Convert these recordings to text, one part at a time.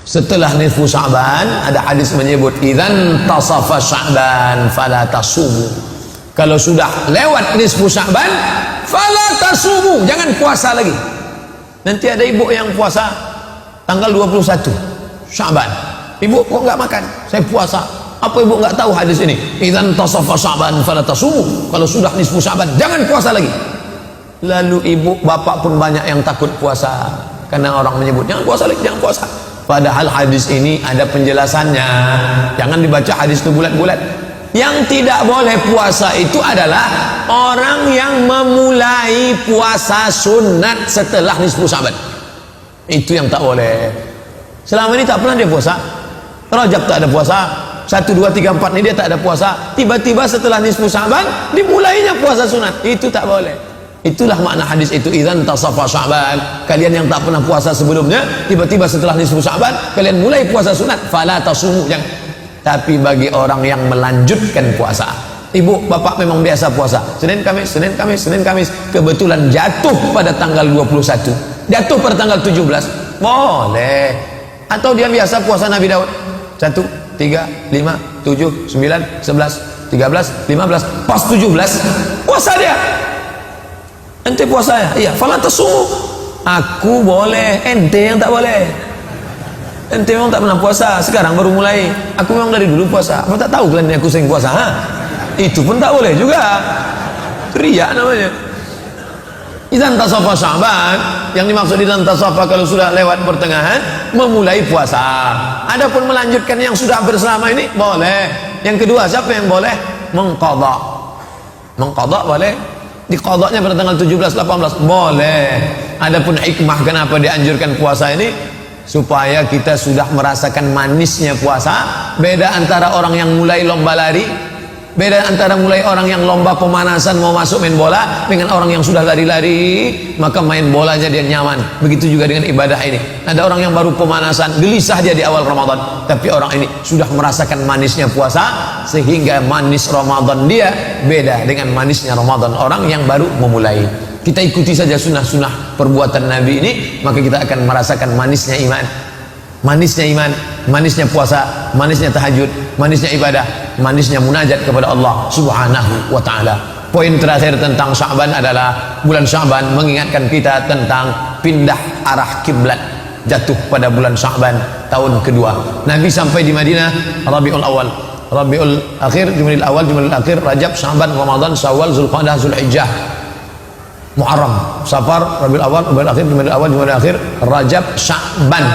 Setelah nisfu Sya'ban ada hadis menyebut idzan tasafa Sya'ban fala tasumu. Kalau sudah lewat nisfu Sya'ban fala tasumu, jangan puasa lagi. Nanti ada ibu yang puasa tanggal 21 Sya'ban. Ibu kok enggak makan? Saya puasa. Apa ibu enggak tahu hadis ini? Idzan tasafa Sya'ban fala tasumu. Kalau sudah nisfu Sya'ban jangan puasa lagi. Lalu ibu bapak pun banyak yang takut puasa karena orang menyebut jangan puasa lagi, jangan puasa. Padahal hadis ini ada penjelasannya. Jangan dibaca hadis itu bulat-bulat. Yang tidak boleh puasa itu adalah orang yang memulai puasa sunat setelah nisfu Sya'ban. Itu yang tak boleh. Selama ini tak pernah dia puasa. Rajab tak ada puasa, 1, 2, 3, 4 ini dia tak ada puasa. Tiba-tiba setelah nisfu Sya'ban dimulainya puasa sunat. Itu tak boleh. Itulah makna hadis itu, idzan tasafa Sya'ban. Kalian yang tak pernah puasa sebelumnya, tiba-tiba setelah nisfu Sya'ban kalian mulai puasa sunat, fala tasumu. Jangan. Tapi bagi orang yang melanjutkan puasa, ibu bapak memang biasa puasa Senin Kamis, Senin Kamis, Senin Kamis, kebetulan jatuh pada tanggal 21, jatuh pada tanggal 17, boleh. Atau dia biasa puasa Nabi Daud 1, 3, 5, 7, 9, 11, 13, 15, pas 17 puasa dia. Ente puasa ya? Iya, fala tasumu. Aku boleh, ente yang tak boleh. Ente memang tak pernah puasa, sekarang baru mulai. Aku memang dari dulu puasa. Apa tak tahu kalian aku sering puasa? Ha? Itu pun tak boleh juga. Riya namanya. Idzan tasafa Sya'ban, yang dimaksud idzan tasafa kalau sudah lewat pertengahan memulai puasa. Adapun melanjutkan yang sudah bersama ini boleh. Yang kedua, siapa yang boleh? Mengqadha. Mengqadha boleh. Diqadhanya pada tanggal 17, 18 boleh. Adapun hikmah kenapa dianjurkan puasa ini, supaya kita sudah merasakan manisnya puasa. Beda antara orang yang mulai lomba lari, beda antara mulai orang yang lomba pemanasan mau masuk main bola dengan orang yang sudah lari-lari, maka main bolanya dia nyaman. Begitu juga dengan ibadah ini. Ada orang yang baru pemanasan, gelisah dia di awal Ramadan, tapi orang ini sudah merasakan manisnya puasa, sehingga manis Ramadan dia beda dengan manisnya Ramadan orang yang baru memulai. Kita ikuti saja sunnah-sunnah perbuatan Nabi ini, maka kita akan merasakan manisnya iman, manisnya iman, manisnya puasa, manisnya tahajud, manisnya ibadah, manisnya munajat kepada Allah Subhanahu wa ta'ala. Poin terakhir tentang Sya'ban adalah bulan Sya'ban mengingatkan kita tentang pindah arah kiblat. Jatuh pada bulan Sya'ban tahun kedua. Nabi sampai di Madinah Rabiul Awal, Rabiul Akhir, Jumadil Awal, Jumadil Akhir, Rajab, Sya'ban, Ramadan, Syawal, Zulqa'dah, Zulhijjah, Muharram, Safar, Rabiul Awal, Rabiul Akhir, Jumadil Awal, Jumadil Akhir, Rajab, Sya'ban.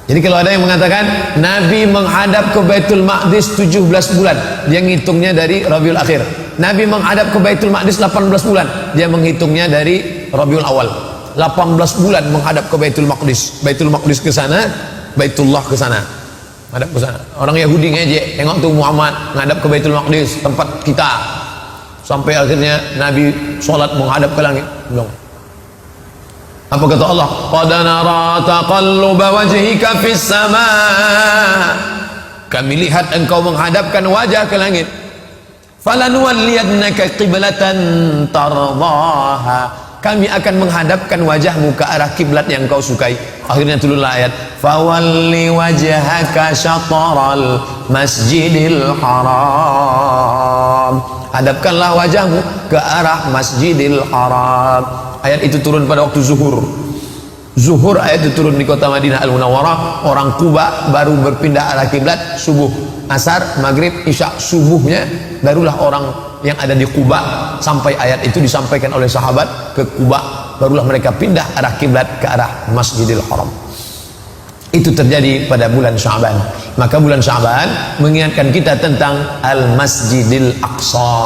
Jadi kalau ada yang mengatakan Nabi menghadap ke Baitul Maqdis 17 bulan, dia ngitungnya dari Rabiul Akhir. Nabi menghadap ke Baitul Maqdis 18 bulan, dia menghitungnya dari Rabiul Awal. 18 bulan menghadap ke Baitul Maqdis. Baitul Maqdis ke sana, Baitullah ke sana. Menghadap ke sana. Orang Yahudi ngejek, tengok tuh Muhammad menghadap ke Baitul Maqdis, tempat kita. Sampai akhirnya Nabi sholat menghadap ke langit. Belum. Apa kata Allah? Qad nara taqalluba wajhika fis sama. Kami lihat engkau menghadapkan wajah ke langit. Falanuwalliyannaka qiblatan tardaha. Kami akan menghadapkan wajahmu ke arah kiblat yang kau sukai. Akhirnya turunlah ayat, fawalli wajhaka syatral masjidil haram. Hadapkanlah wajahmu ke arah Masjidil Haram. Ayat itu turun pada waktu zuhur. Zuhur ayat itu turun di kota Madinah Al-Munawwarah. Orang Kuba baru berpindah arah kiblat subuh. Asar, maghrib, isya, subuhnya barulah orang yang ada di Kuba, sampai ayat itu disampaikan oleh sahabat ke Kuba, barulah mereka pindah arah kiblat ke arah Masjidil Haram. Itu terjadi pada bulan Sya'ban. Maka bulan Sya'ban mengingatkan kita tentang Al-Masjidil Aqsa.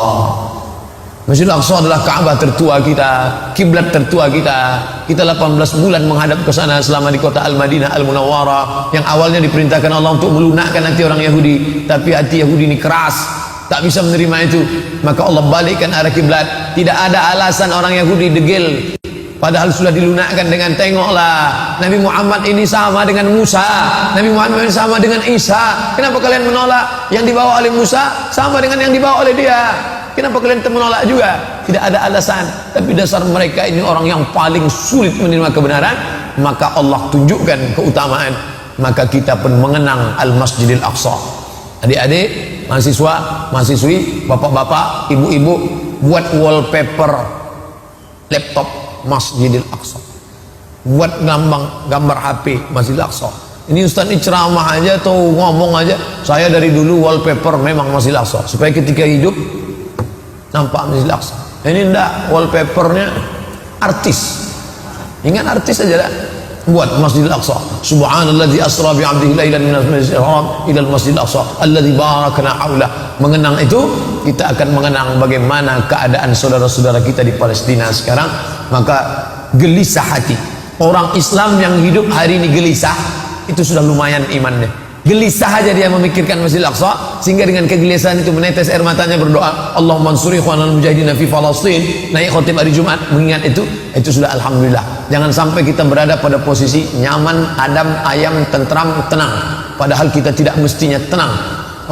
Masjidil Aqsa adalah Ka'bah tertua kita, kiblat tertua kita. Kita 18 bulan menghadap ke sana selama di kota Al-Madinah Al-Munawwarah, yang awalnya diperintahkan Allah untuk melunakkan hati orang Yahudi, tapi hati Yahudi ini keras, tak bisa menerima itu. Maka Allah balikkan arah kiblat. Tidak ada alasan orang Yahudi degil, padahal sudah dilunakkan dengan tengoklah Nabi Muhammad ini sama dengan Musa, Nabi Muhammad ini sama dengan Isa. Kenapa kalian menolak? Yang dibawa oleh Musa sama dengan yang dibawa oleh dia. Kenapa kalian menolak juga? Tidak ada alasan. Tapi dasar mereka ini orang yang paling sulit menerima kebenaran. Maka Allah tunjukkan keutamaan maka kita pun mengenang Al-Masjidil Aqsa. Adik-adik, mahasiswa, mahasiswi, bapak-bapak, ibu-ibu, buat wallpaper laptop Masjidil Aqsa, buat gambar HP Masjidil Aqsa. Ini Ustaz ini ceramah aja atau ngomong aja, saya dari dulu wallpaper memang Masjidil Aqsa, supaya ketika hidup nampak Masjidil Aqsa. Ini enggak, wallpapernya artis, ingat artis aja dah, buat Masjidil Aqsa. Subhanalladzi asra bi 'abdihi lailan minal masjidil haram ila al-masjidil aqsa alladzi barakna haulah. Mengenang itu, kita akan mengenang bagaimana keadaan saudara-saudara kita di Palestina sekarang. Maka gelisah hati orang Islam yang hidup hari ini, gelisah itu sudah lumayan imannya. Gelisah aja dia memikirkan Masjidil Aqsa, sehingga dengan kegelisahan itu menetes air matanya, berdoa, Allahumma ansuri ikhwanal mujahidin fi Falastin, naik khotib hari Jumat mengingat itu sudah alhamdulillah. Jangan sampai kita berada pada posisi nyaman, adem, ayam, tentram, tenang, padahal kita tidak mestinya tenang.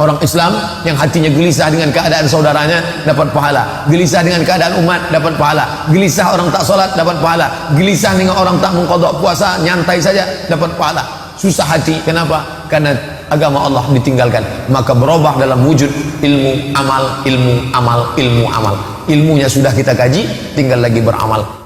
Orang Islam yang hatinya gelisah dengan keadaan saudaranya dapat pahala, gelisah dengan keadaan umat dapat pahala, gelisah orang tak sholat dapat pahala, gelisah dengan orang tak mengqadha puasa nyantai saja dapat pahala. Susah hati, kenapa? Karena agama Allah ditinggalkan. Maka berubah dalam wujud ilmu, amal, ilmu, amal, ilmu, amal. Ilmunya sudah kita kaji, tinggal lagi beramal.